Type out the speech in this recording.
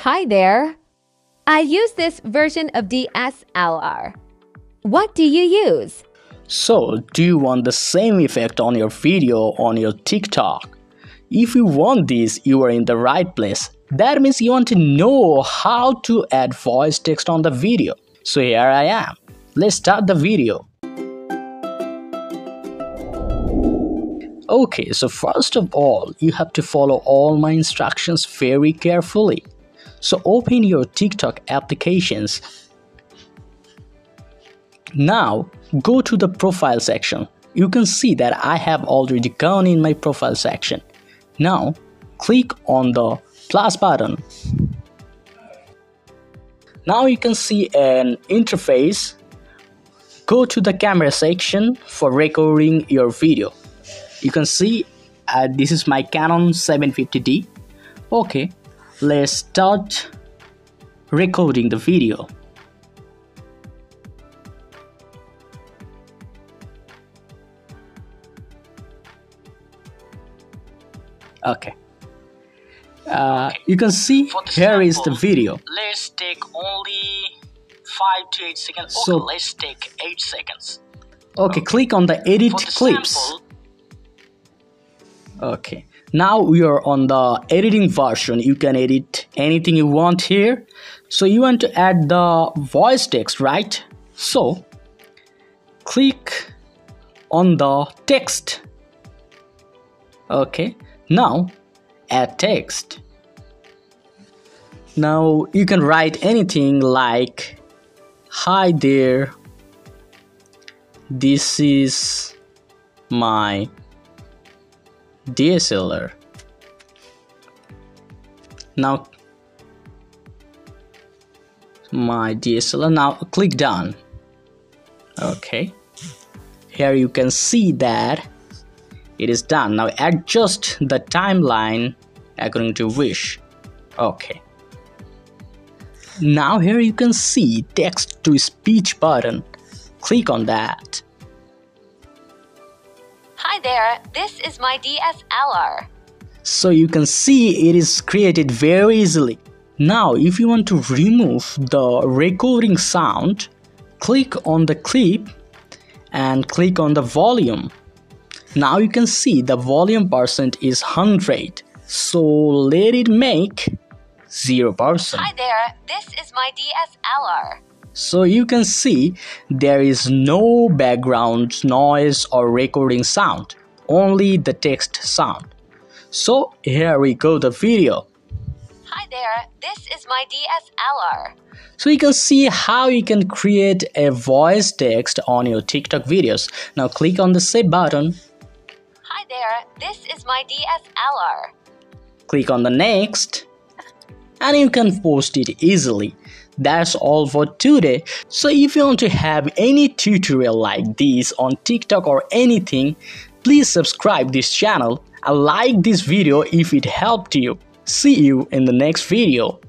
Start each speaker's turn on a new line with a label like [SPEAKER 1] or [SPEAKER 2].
[SPEAKER 1] Hi there. I use this version of DSLR. What do you use?
[SPEAKER 2] So, do you want the same effect on your video on your TikTok? If you want this, you are in the right place. That means you want to know how to add voice text on the video. So here I am. Let's start the video. Okay, so first of all, you have to follow all my instructions very carefully. So open your TikTok applications. Now go to the profile section. You can see that I have already gone in my profile section. Now click on the plus button. Now you can see an interface. Go to the camera section for recording your video. You can see this is my Canon 750D. Okay, let's start recording the video. Okay. You can see here is the video.
[SPEAKER 3] Let's take only 5 to 8 seconds.
[SPEAKER 2] So
[SPEAKER 3] let's take 8 seconds.
[SPEAKER 2] Okay, click on the edit clips.
[SPEAKER 3] Sample,
[SPEAKER 2] Okay, now we are on the editing version. You can edit anything you want here. So you want to add the voice text, right? So click on the text. Okay, now add text. Now you can write anything like, hi there, this is my DSLR. Now my DSLR. Now click done. Okay, here you can see that it is done. Now adjust the timeline according to wish. Okay, now here you can see text to speech button. Click on that.
[SPEAKER 1] Hi there. This is my DSLR.
[SPEAKER 2] So you can see it is created very easily. Now if you want to remove the recording sound, click on the clip and click on the volume. Now you can see the volume percent is 100. So let it make 0%.
[SPEAKER 1] Hi there. This is my DSLR.
[SPEAKER 2] So you can see there is no background noise or recording sound, only the text sound. So here we go, the video.
[SPEAKER 1] Hi there. This is my DSLR.
[SPEAKER 2] So you can see how you can create a voice text on your TikTok videos. Now click on the save button.
[SPEAKER 1] Hi there. This is my DSLR.
[SPEAKER 2] Click on the next. And you can post it easily. That's all for today. So if you want to have any tutorial like this on TikTok or anything, please subscribe this channel and like this video if it helped you. See you in the next video.